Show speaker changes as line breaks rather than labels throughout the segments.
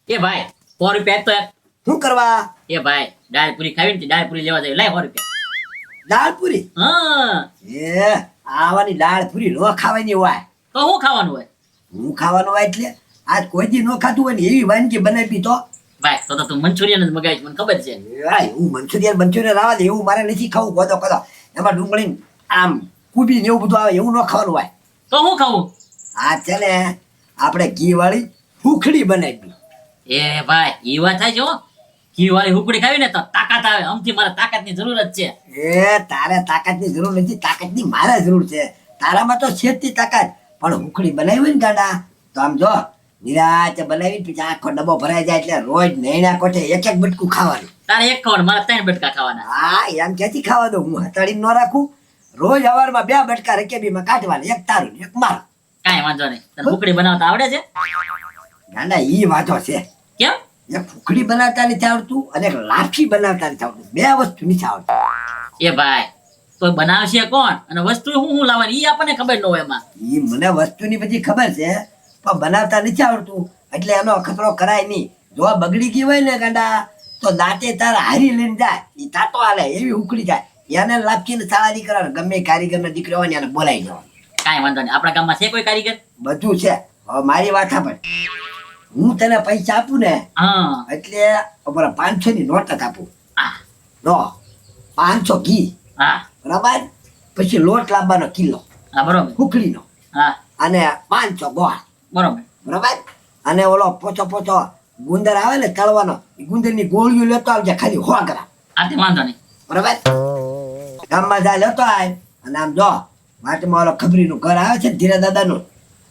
એ ભાઈ 100 રૂપિયા તો
શું કરવા?
એ ભાઈ દાળ પૂરી ખાવી ને દાળ પૂરી લેવા જાય લાય 100 રૂપિયા.
દાળ પૂરી?
હા
એ આવાની દાળ પૂરી નો ખાવાની હોય.
તો શું ખાવાનું હોય?
હું ખાવાનું હોય એટલે આજ કોઈ દી નો ખાતું હોય ને એવી વાનગી બનાવી તો
ભાઈ તો તું મંચુરિયન જ મગાવીશ મને ખબર છે.
હું મંચુરિયન રાવા દે એવું મારે નથી ખાવું. ગોતો કદો એમાં ડુંગળી આમ કુબી ને એવું બધું આવે એવું ન ખાવાનું હોય.
તો હું ખાવું?
આ છે ને આપણે ઘી વાળી હુખડી બનાવી.
એ ભાઈ ઈ વાત થાય છે હો. ઘી વાળી હુકડી ખાવી ને તો તાકાત આવે. આમથી મારે તાકાતની જરૂર જ છે.
એ તારે તાકાતની જરૂર નથી, તાકાતની મારે જરૂર છે. તારામાં તો છે જ તે તાકાત, પણ હુખડી બનાવી હોય ને ગાંડા તો આમ જો નિરાતે બનાવી પછી આખો ડબ્બો ભરાઈ જાય એટલે રોજ નૈના કોઠે એક એક બટકું ખાવાનું.
તારે એક ખાવાનું મારે 3 બટકા ખાવાના.
હા એમ ક્યાંથી ખાવા દઉં? હું હતાડી ન રાખું. રોજ સવારમાં 2 બટકા રકેબીમાં કાઢવાના, એક તારું ને એક મારું.
કાંઈ વાંધો નહીં. તને હુકડી બનાવતા આવડે છે?
ગાંડા ઈ વાતો છે.
કેમ?
એક ફૂકડી બનાવતા નથી આવડતું અને એક લાપસી બનાવતા નથી આવડતું. 2 વસ્તુ નથી આવડતું.
એ ભાઈ તો બનાવશે કોણ અને વસ્તુ હું લાવવાની ઈ આપણને ખબર ન હોય. એમાં
ઈ મને વસ્તુની બધી ખબર છે પણ બનાવતા નથી આવડતું એટલે એનો ખતરો કરાય નહીં. જો બગડી ગઈ હોય ને ગાંડા તો દાંતે તાર હારી લઈને જાય, ઈ તાતો હાલે એવી ઉકળી જાય. એને લાપસી ને સાળા દીકરા ગમે કારીગર નો દીકરો હોય ને એને બોલાવી દેવાનો.
કાંઈ વાંધો નહીં. આપણા ગામમાં છે કોઈ કારીગર?
બધું છે. હવે મારી વાત સાંભળ, હું તને પૈસા આપું ને
હા
એટલે અમારા 500 ની નોટ જ આપું.
હા
નો 500 ઘી
હા
બરાબર, પછી લોટ લાવવાનો કિલો
હા બરોબર.
હુકડીનો
હા
અને 500 ગોળ
બરોબર.
બરાબર. અને ઓલો પોચો પોચો ગુંદર આવે ને તળવાનો, એ ગુંદર ની ગોળીઓ લેતો આવજે ખાલી 100 ગ્રામ.
આ તે વાંધો નહીં.
બરાબર. ગામમાં જાય લેતો આય અને આમ જો વાટમાં ઓલો ખબરીનું ઘર આવે છે ધીરા દાદાનું,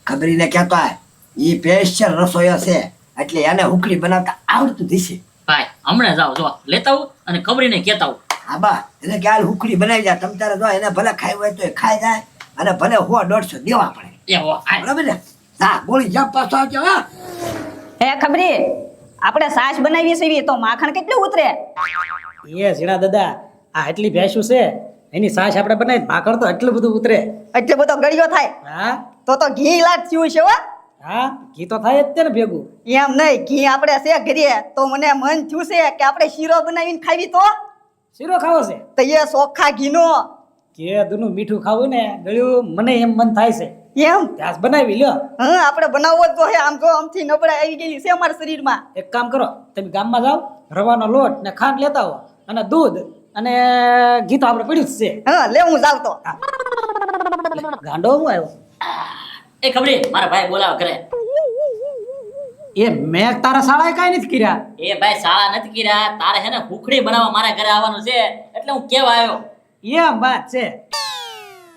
ખબરીને કહેતો આય ઈ સ્પેશિયલ રસોઈયો છે એટલે એને હુકડી બનાવતા આવડતું થશે.
ભાઈ હમણાં જાઓ જો લેતા આવું અને ખબરીને કહેતા આવું.
હા બા એને કે હાલ હુકડી બનાવી જાય. તમ તારે જો એને ભલે ખાઈ હોય તો એ ખાઈ જાય અને ભલે 100-150 દેવા પડે.
એવો આ
બરાબર ને? હા બોલી જા પાછો આવજો. હા
હે ખબરી, આપણે છાશ બનાવીએ છીએ તો માખણ કેટલું ઉતરે?
એ ઝીણા દાદા, આ એટલી ભેંસું છે એની છાશ આપણે બનાવી ભાખર તો એટલું બધું ઉતરે.
એટલે બધો ગળ્યો થાય
હા
તો ઘી લાટ થયું છે હો.
હા ઘી તો થાય જ તે ને ભેગું.
એમ નહીં, ઘી આપણે છે ઘરે તો મને મન થયું છે કે આપણે શીરો બનાવીને ખાવી તો
શીરો ખાવો છે
એ ચોખ્ખા ઘીનો
કે દૂનું મીઠું ખાવું ને ગળ્યું, મને એમ મન થાય છે
એમ.
ત્યાં બનાવી લ્યો.
હા આપણે બનાવવો જ જોઈએ. આમ જો આમથી નબળાઈ આવી ગયેલી છે અમારા શરીરમાં.
એક કામ કરો, તમે ગામમાં જાઓ, રવાનો લોટ ને ખાંડ લેતા આવો અને દૂધ અને ઘી તો આપણે પડ્યું જ છે.
હા લે હું જાવ તો.
ગાંડો હું આવ્યો
એ ખબરી મારા ભાઈ બોલાવ કરે.
એ મેં તારા શાળાએ કાંઈ નથી કર્યા.
એ ભાઈ શાળા નથી કર્યા. તારે છે ને હુકડી બનાવવા મારા ઘરે આવવાનું છે એટલે હું કેવા આવ્યો.
એમ વાત છે.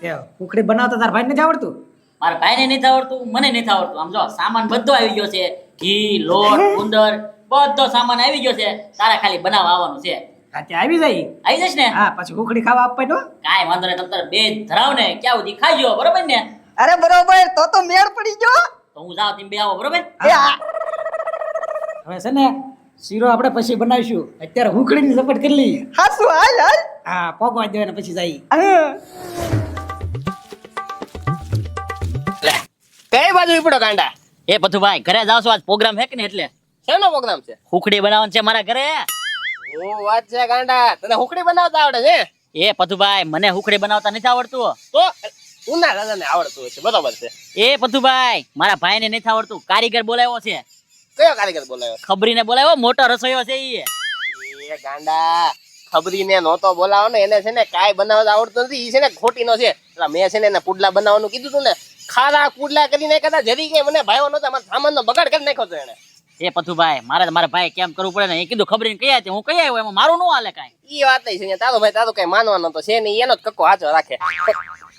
એ ઉખડી બનાવતા તારા ભાઈ નથી આવડતું?
મારા ભાઈને નથી આવડતું, મને નથી આવડતું. આમ જો સામાન બધો આવી ગયો છે, ઘી લોટ ગુંદર બધો સામાન આવી ગયો છે. તારે ખાલી બનાવવા આવવાનું છે.
હા ત્યાં આવી જાય.
આવી જશે ને?
હા પછી ઉખડી ખાવા આપવાનો.
કાંઈ વાંધો નહીં. તમે બે ધરાવ ને ક્યાં સુધી ખાઈ બરોબર ને?
અરે બરોબર, તો મેળ પડી ગયો.
તો હું જાઉં તમે બે આવો બરોબર.
એ હા.
હવે છે ને શીરો આપણે પછી બનાવીશું. અત્યારે ઉખડીની ઝપટ કરી લઈએ.
હાસુ હાલ હાલ.
હા પોગવા દે ને પછી જઈએ.
હા.
કઈ બાજુ ઉપડો કાંડા?
એ પથુભાઈ ઘરે જાવ છો? આજ પ્રોગ્રામ હે કે ને એટલે
શેનો પ્રોગ્રામ છે?
હુકડી બનાવવાનું છે મારા ઘરે.
હું વાત છે ગાંડા, તને હુકડી બનાવતા આવડે છે?
એ પથુભાઈ મને હુકડી બનાવતા નથી આવડતું.
તો ઉના દાદાને આવડતું હશે, બરોબર છે.
એ પથુભાઈ મારા ભાઈને નથી આવડતું. કારીગર બોલાવ્યો છે.
કયો કારીગર બોલાવ્યો?
ખબરીને બોલાવ્યો, મોટો રસોઈયો છે ઈ.
એ ગાંડા ખબરીને નહોતો બોલાવો ને, એને છે ને કાંઈ બનાવતા આવડતું નથી. ઈ છે ને ખોટીનો છે. એટલે મેં છે ને એને પુડલા બનાવવાનું કીધું તું ને, ખારા પુડલા કરીને કદાચ જરી કે મને ભાઈઓ નહોતા, મારા સામાનનો બગાડ કરી નાખ્યો તો એને.
એ પથુભાઈ મારા ભાઈ કેમ કરવું પડે ને? એ કીધું ખબરીને કઈ હતી હું કઈ આવ્યો, એમાં મારું ન હાલે કાંઈ.
ઈ વાત છે. તારો ભાઈ તારું કઈ માનવાનો તો છે નહીં, એનો જ કક્કો હાચો રાખે.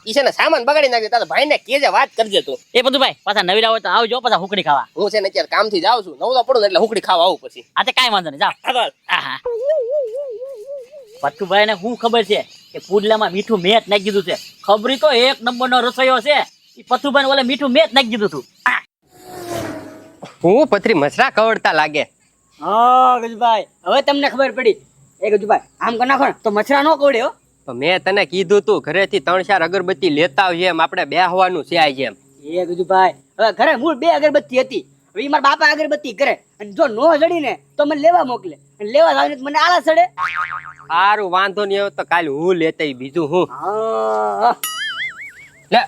ઈ છે ને સામાન બગાડી નાખ્યો. તારા ભાઈને કેજે, વાત કરજે તું.
એ પથુભાઈ પાછા નવીરા હોય તો આવજો પાછા હુકડી ખાવા.
હું છે ને અત્યારે કામથી જાઉં છું, નવરો પડું ને એટલે હુકડી ખાવા આવું પછી.
આ તે કાંઈ વાંધો નહીં, જાઓ. આહા. પથુભાઈ ને શું ખબર છે કે પુડલામાં મીઠું મેં જ નાખી દીધું છે. ખબરી તો 1 નંબરનો રસોઈયો છે. એ પથુભાઈ ઓલે મીઠું મેં જ નાખી દીધું હતું.
હું પથરી મસરા કવડતા લાગે.
હા ગજુભાઈ, હવે તમને ખબર પડી. એ ગજુભાઈ આમ કરી નાખો ને તો મચ્છરા નો કવડે હો.
તો મેં તને કીધું તું ઘરેથી 3-4 અગરબત્તી લેતા આવજે, એમ આપણે બેહવાનું છે આજે એમ.
એ ગજુભાઈ હવે ઘરે મૂળ 2 અગરબત્તી હતી, એ મારા બાપા અગરબત્તી કરે અને જો નો જડી ને તો મને લેવા મોકલે અને લેવા જાવ ને તો મને આળા ચડે.
સારું વાંધો નહીં આવે તો કાલે હું લેતા બીજું હું
હા
લે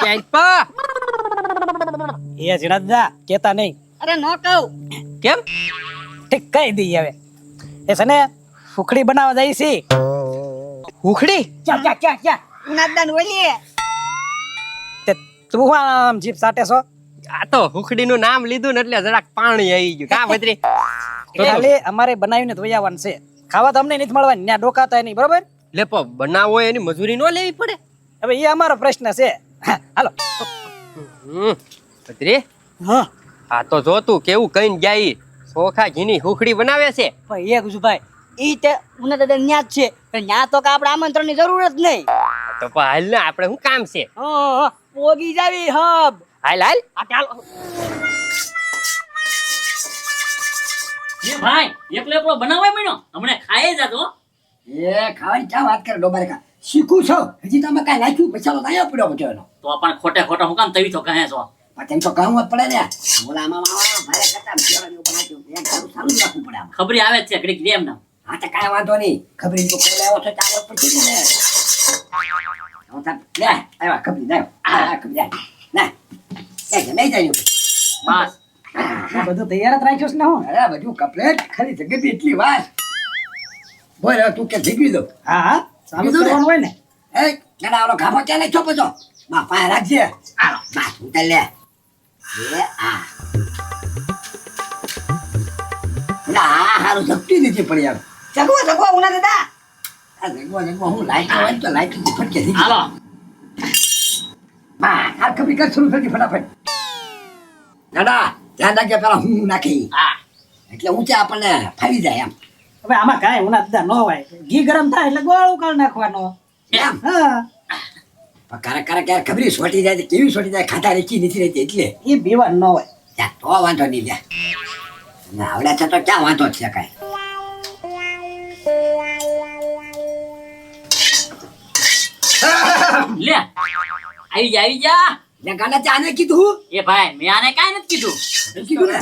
કેમ્પા
એ ઝીણા કેતા નહીં.
અરે નો કહું.
કેમ
ઠીક કહી દઈએ હવે. એ છે ને સુખડી બનાવવા જાય છે.
ઉખડી
ક્યાં ક્યાં ક્યાં ક્યાં ઉનાદાન ઓલીએ.
તે તું હું આમ જીપ સાટે છો?
આ તો ઉખડી નું નામ લીધું ને એટલે જરાક પાણી આવી ગયું કા ભત્રી
ખાલી અમારે બનાવીને ધોઈ આવવાનું છે. ખાવા તો અમને નથી મળવાની, ત્યાં ડોકાતા નહીં, બરોબર?
લેપો બનાવો એની મજૂરી ન લેવી પડે.
હવે એ અમારો પ્રશ્ન છે. હા, હાલો.
ભત્રી
હા
આ તો જો તું કેવું કઈ ગયા ઈ ચોખા ઘીની ઉખડી બનાવે છે.
ભાઈ એક ભાઈ ઈ તે ઉનાદાન ન્યા જ છે પણ ન્યા તો કે આપણે આમંત્રણની જરૂર જ નહીં.
તો પણ હાલ ને આપણે શું કામ છે.
હા પોગી જાવી હબ.
હાલ હાલ
આ ચાલો.
એ ભાઈ એકલો એકલો બનાવાય મહિનો હમણે ખાઈ જાતો.
એ ખાવાની ક્યાં વાત કરે ડોબારે કા શીખું છો હજી તમે કાંઈ નાખ્યું પૈસાનો તો અહીંયા પડ્યો બધો એનો
તો પણ ખોટે ખોટા હું કામ તવી તો કહે છો.
પછી તો કહું જ પડે ને બોલા મામા ભારે કરતા કેળાની ઉપર નાખ્યું એક સારું સારું જ રાખવું પડે આમાં.
ખબરી આવે જ છે ઘડીક રે એમ ના.
હા તો કાંઈ વાંધો નહીં ખબરી તો કોઈ લાવ્યો છો ચાલો પછી ને હું તાર લે આવ્યા ખબરી લાવ આ ખબરી ના એ જમે જાય
બસ
આ બધું તૈયાર જ રાખ્યું છે ને હું.
અરે બધું કમ્પ્લેટ ખાલી જગત એટલી વાર બોલ હવે તું કે ભીગવી દો
હા હા ચાલુ
કીધું ને?
કરવાનું હોય ને.
એ કેડા ઓલો ખાફો ચાલે ચોપો છો માં પાય રાખજે આલો બસ હું તને લે એ આ ના હારું ઝપટી દીધી પડી આમ
જગવો જગવો ઉનાદાદા.
આ જગવા હું લાઈટ હોય ને તો લાઈટ ફટકે દીધી
હાલો
બા આ ખબરી કર શરૂ થઈ ફટાફટ દાદા ધ્યાન રાખજે પેલા હું નાખી
હા
એટલે ઊંચે આપણને ફાવી જાય એમ
હવે આમાં કાંઈ ઉના ન હોય. ઘી ગરમ થાય એટલે ગોળ ઉકાળ નાખવાનો.
એમ
હા
પણ ક્યારેક ક્યારેક યાર ખબરી સોટી જાય છે, કેવી સોટી જાય ખાતા રેચી નથી રહેતી એટલે
એ બીવા ન હોય.
યાર તો વાંધો નહીં લે ને આવડે છે તો ક્યાં વાંધો છે કાંઈ
લે આવી જા.
લે ગાના ચાને કીધું
એ ભાઈ મેં આને કાંઈ નથી કીધું.
કીધું ને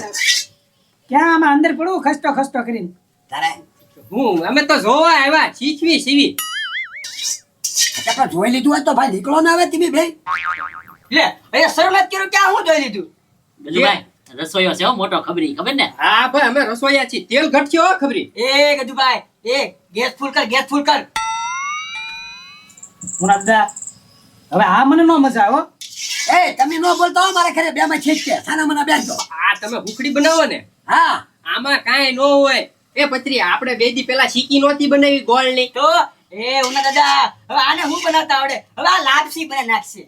ક્યાં આમાં અંદર પડવું ખસતો ખસતો કરીને.
તારે
હું અમે તો જોવા આવ્યા શીખવી સીવી.
આપણે જોઈ લીધું હોય તો ભાઈ નીકળો ના આવે તમે ભાઈ
લે અહીંયા શરૂઆત કર્યું ક્યાં હું જોઈ લીધું.
ગજુભાઈ રસોઈયો છે હો મોટો ખબરી ખબર ને.
હા ભાઈ અમે રસોઈયા છીએ તેલ ઘટશે હો ખબરી.
એ ગજુભાઈ એ ગેસ ફૂલ કર ગેસ ફૂલ કર.
ઉના હવે આ મને ન મજા આવે હો.
એ તમે નો બોલતો હો, મારા ઘરે બે માં છે સાના મના બેસજો
આ તમે ઉખડી બનાવો ને
હા
આમાં કાંઈ ન હોય. એ પત્રી આપણે બે દી પેલા શીકી નહોતી બનાવી ગોળ ની
તો એ ઉનાદાદા હવે આને હું બનાવતા આવડે હવે આ લાપસી બને નાખશે.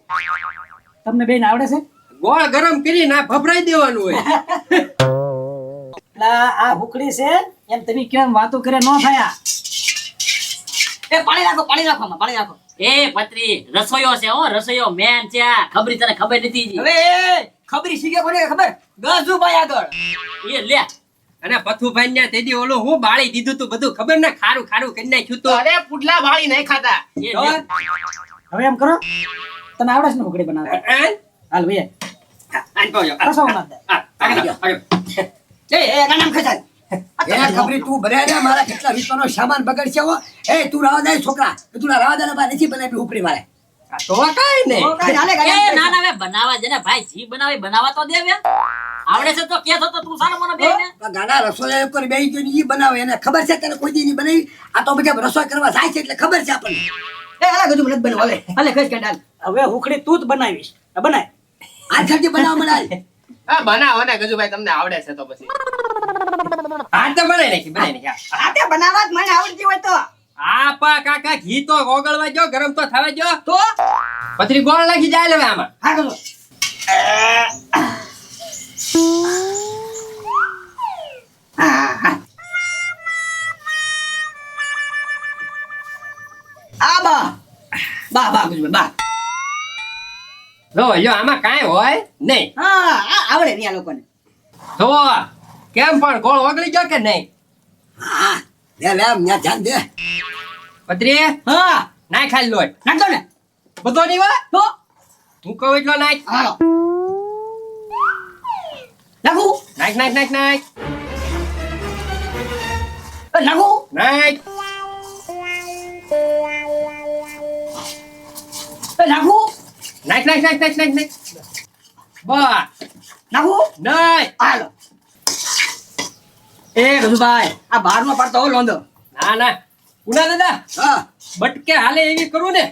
તમને બેન આવડે છે?
ગોળ ગરમ કરીને આ ભભરાઈ દેવાનું હોય.
એટલે આ હુકડી છે એમ તમે કેમ વાતો કરે ન થયા.
એ પાણી નાખો આમાં, પાણી નાખો.
એ પત્રી રસોઈયો છે હો રસોઈયો મેન છે આ. ખબરી તને ખબર નથી જી.
હવે એ ખબરી શીખે કોને ખબર ગજુભાઈ આગળ.
એ લે
અને પથુભાઈ ને તેદી ઓલું હું બાળી દીધું તું બધું ખબર ને ખારું ખારું કરી નાખ્યું તો અરે પુડલા બાળી નહીં ખાતા.
એ લે.
હવે એમ કરો, તને આવડે છે ને હુકડી બનાવતા? હાલ ભાઈ કશો ઉના
એ નામ ખચાલ.
એ ખબરી તું ભરે ને મારા કેટલા વિશ્વનો સામાન બગડશે હો એ તું રાવા દે છોકરા તું રાવા દે ને બા નથી બનાવી ઉપરી મારે
તો કાઈ નહીં.
એ ના ના વે બનાવા દે ને ભાઈ જી બનાવે બનાવા તો દે બે. આવડે છે તો કે તો તું સાનો મને બેને.
આ ગાડા રસોઈ કરી બેહી ગઈ ઈ બનાવે એને ખબર છે તને કોઈ દી ની બનાવી આ તો બધા રસોઈ કરવા જાય છે એટલે ખબર છે આપણને
એ હાલા ગજુ મત બનો હાલે ખસ કાઢાલ.
હવે હુકડી તું જ બનાવીશ. બનાય.
આ જલ્દી બનાવ બનાવી
હા બનાવો ને ગજુભાઈ તમને આવડે છે તો પછી આ તો બનાવી નાખી
આ તે બનાવવા જ મને આવડતી હોય તો
આ પા કાકા ઘી તો ઓગળવા જો ગરમ તો થવા જો
તો
પતરી ગોળ નાખી જાય હવે આમાં.
હા ગજો. આ બા ગજુ બા.
જો લ્યો આમાં કાંઈ હોય નહીં.
હા આ આવડે ને આ લોકોને.
જો કેમ પણ ગોળ ઓગળી ગયો કે નહીં
હા લે લે ન્યા ધ્યાન દે
પતરી
હા
નાખ ખાલી લોટ
નાખતો ને
બધો નહીં હોય
તો
હું કહું એટલો નાખ.
હાલો નાખું
નાખ નાખ નાખ નાખ
નાખું
નાખ
નાખું
નાખ નાખ નાખ નાખ નાખ નાખ બસ
નાખું
નહીં
હાલો એ ગજુભાઈ આ બહારનો પાડતો હો લોંદો
ના ના ઉના દાદા
હા
બટકે હાલે એવી કરું ને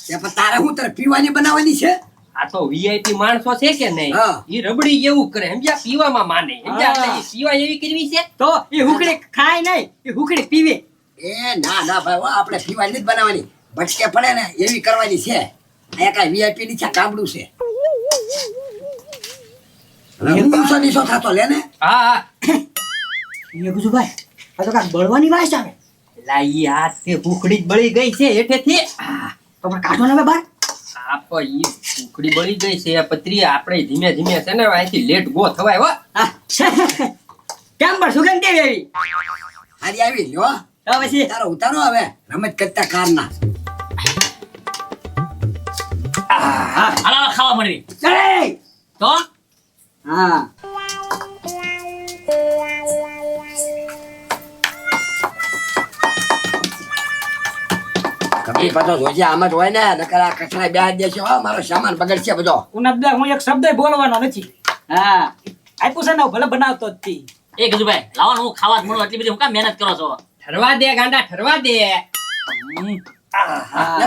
તે પણ તારે હું તારે પીવાની બનાવવાની છે
આ તો વીઆઈપી માણસો છે કે નહીં
હા.
ઈ રબડી જેવું કરે સમજ્યા પીવામાં માને સમજ્યા
હા.
એટલે ઈ પીવા એવી કરવી છે
તો એ હુકડી ખાય નહીં એ હુકડી પીવે
એ ના ના ભાઈ હો, આપણે પીવાની જ બનાવવાની ભટકે પડે ને એવી કરવાની છે અહીંયા કાંઈ વીઆઈપી ની છે ગામડું છે હવે હું ઊંચો નીચો થતો લે ને
હા હા
એ ગજુભાઈ આ તો કાંઈક બળવાની વાસ આવે
લા ઈ હાથ તે ભૂખડી જ બળી ગઈ છે હેઠેથી
તો પણ કાઢો ને હવે બહાર
આપ ઈ ભૂખડી બળી ગઈ છે પત્રી આપણે ધીમે ધીમે છે ને અહીંથી લેટ ગો થવાય હો
હા. કેમ પણ સુગંધ કેવી આવી
હારી આવી લ્યો
તો પછી
તારો ઉતારો હવે રમત કરતા કારના
હાલો હાલો ખાવા મળવી
એ!
તો
હા
કપી પાછો જોજે આમ જ હોય ને નકર આ કચરા બે દેશો હો મારો સામાન બગડશે બધો
ઉનાદા હું એક શબ્દ બોલવાનો નથી
હા
આપ્યું છે ને હું ભલે બનાવતો જ તી
એ ગજુભાઈ લાવો ને હું ખાવા જ મળું એટલી બધી હું કામ મહેનત કરો છો
ઠરવા દે ગાંડા ઠરવા દે
ને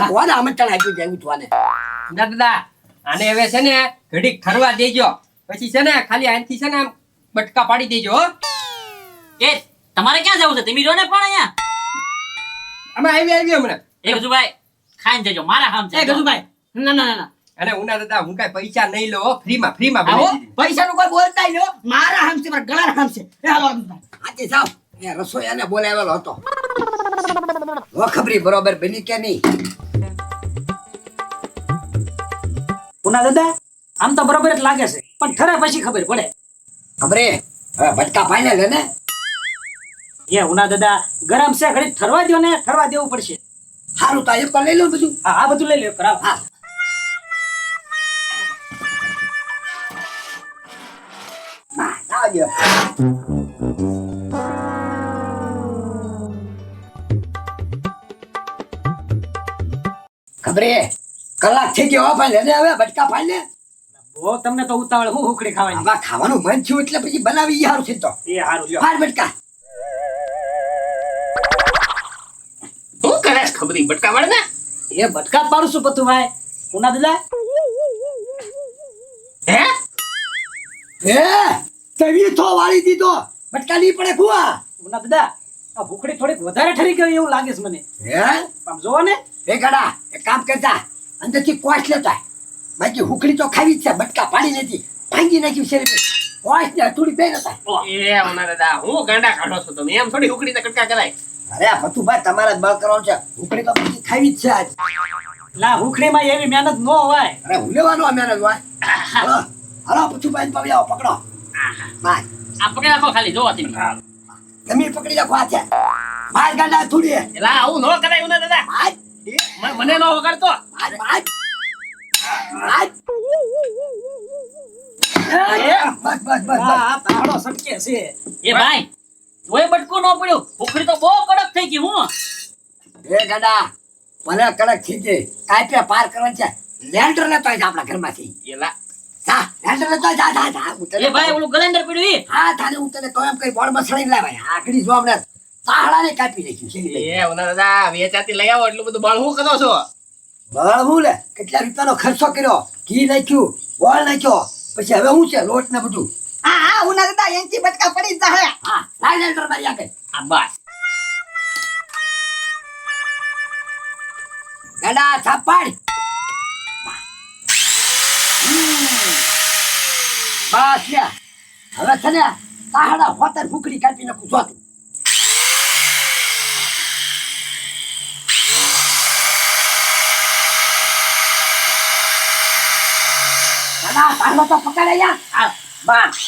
કોને આમંત્રણ આપ્યું છે એવું થવાને
દાદા આને હવે છે ને ઘડીક ઠરવા દેજો પછી છે ને ખાલી આનથી છે ને આમ બટકા પાડી દેજો હો
એ તમારે ક્યાં જવું છે તમે જો ને પણ અહીંયા
અમે આવી હમણાં
એ ગજુભાઈ ખાઈને જજો મારા કામ છે
એ ગજુભાઈ ના ના ના ના
અને ઉના દાદા હું કઈ પૈસા નહીં લો ફ્રીમાં ફ્રીમાં
આવો
બનાવી દીધી
પૈસાનું કોઈ બોલતા લ્યો મારા હામ છે મારા ગળાના હામ છે એ હાલો ગજુભાઈ.
આજે જાવ એ રસોઈયાને બોલાવેલો હતો હો ખબરી બરોબર બની કે નહીં
પુના દાદા આમ તો બરોબર જ લાગે છે પણ ઠરે પછી ખબર પડે
ખબરે હવે ભટકા પાઈને લે ને
એ ઉના દાદા ગરમ છે ઘડી ઠરવા દો ને ઠરવા દેવું પડશે
સારું તો એક લઈ લો બધું
હા આ બધું લઈ લ્યો કરાવ
હા ના આવજો ખબરે કલાક થઈ ગયો હો ભાઈ લેને હવે ભટકા પાઈ લે
બહુ તમને તો ઉતાવળ હું હુકડી ખાવાની
આવા ખાવાનું મન થયું એટલે પછી બનાવી સારું છે તો
એ હારું લ્યો
ફાર ભટકા
શું કરે છે ખબરી બટકા વાળ ને
એ ભટકા જ પાડું છું પતુભાઈ પુના દાદા
હે
એ તવી તો વાળી દીધો ભટકા નહીં પડે કુવા
પુના દાદા આ ભૂખડી થોડીક વધારે ઠરી ગઈ એવું લાગે છે મને
હે
આમ જોવો ને
એ ગડા એક કામ કરતા અંદરથી કોશ લેતા બાકી હુકડી તો ખાવી જ છે બટકા પાડી નથી ભાંગી નાખ્યું છે કોશ ને થોડી બે નતા
એ ઉના દાદા હું ગાંડા કાઢો છો તમે એમ થોડી ઉકડી કટકા કરાય
અરે આ ભતુભાઈ તમારે જ બળ કરવાનું છે હુકડી તો બધી ખાવી જ છે આજ
લા હુખડીમાં એવી મહેનત ન હોય
અરે હું લેવાનો અમે હોય હલો હલો ભતુભાઈ પકડી આવો પકડો માર
આ પકડી રાખો ખાલી જોવો તમે
તમે પકડી રાખો આ છે માર ગાંડા થોડી
એલા આવું ન કરાય ઉના દાદા
માર
મને ન વગાડતો
માર માર માર બસ બસ બસ બસ
આ તાળો સટકે છે
એ ભાઈ તોય બટકું ન પડ્યું ભૂખડી તો બહુ કડક થઈ ગઈ હું
એ ગડા મને કડક થઈ ગઈ કાંઈ પાર કરવાનું છે લેન્ડર લેતો આય આપણા ઘરમાંથી
એલા
જા લેન્ડર લેતો આય, જા જા જા હું તને
એ ભાઈ ઓલું ગલેન્ડર પડ્યું ઈ
હા તારે હું તને કહું એમ કઈ બોર્ડ મસળી લાવાય આખડી જો હમણાં તાહડાને કાપી નાખ્યું છે
એ ઉના દાદા વેચાતી લઈ આવો એટલું બધું બળ હું કરો છો
બળ હું લે કેટલા રૂપિયાનો ખર્ચો કર્યો ઘી નાખ્યું ગોળ નાખ્યો પછી હવે હું છે લોટ ને બધું
હા હા ઉના દાદા એનથી બટકા પડી જ જાહે
હા લાઈ લેન્ડર મારી આગળ
આ બસ
ગડા થાપાડ બસ લે હવે છે ને તાહડા હોતર ફૂકડી કાપી નાખું છો તું ગડા તાહડો તો પકડે યાર
આ
બસ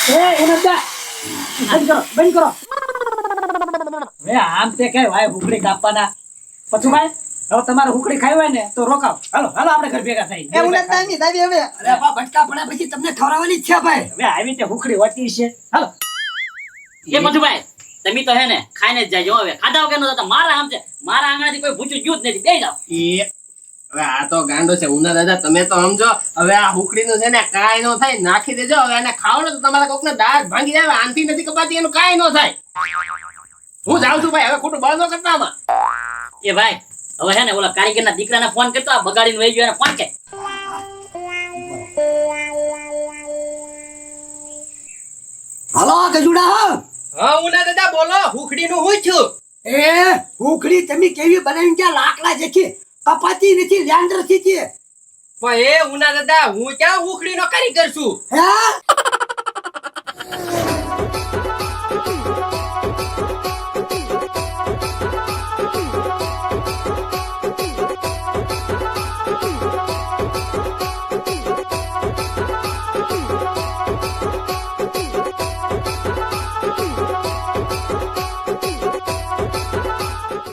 એ ઉના દાદા બંધ કરો હવે આમ તે કઈ ભાઈ ભૂખડી કાપવાના પથુભાઈ હવે તમારે હુકડી ખાવી હોય ને તો રોકાવ. હાલો હાલો આપણે ઘર ભેગા થઈ.
એ ઉના તાની તાવી હવે
અરે બા બટકા પડ્યા પછી તમને ખવડાવવાની જ છે ભાઈ.
હવે આવી રીતે હુકડી હોતી છે. હાલો
એ મધુભાઈ તમે તો હે ને ખાઈને જ જાજો હવે ખાધા વગર નો જતા મારા આમ છે મારા આંગણાથી કોઈ ભૂચું ગયું જ નથી બે જાવ
હવે આ તો ગાંડો છે ઉના દાદા તમે તો સમજો હવે આ હુકડીનું છે ને કાંઈ નો થાય નાખી દેજો હવે આને ખાવ ને તો તમારા કોકને દાંત ભાંગી જાય આનથી નથી કપાતી એનું કાંઈ નો થાય હું જાઉં છું ભાઈ હવે ખોટું બળ ન કરતા આમાં
એ ભાઈ હવે હે ને ઓલા કારીગરના દીકરાને ફોન કરતો આ બગાડીને વહી ગયો એને ફોન કે
હાલો ગજુડા
હા ઉના દાદા બોલો હુકડીનું હું છું
એ હુકડી તમે કેવી બનાવી ત્યાં લાકડા જેથી કપાતી નથી લેન્ડર થી છે
પણ એ ઉના દાદા હું ક્યાં હુકડીનો કારીગર છું
હે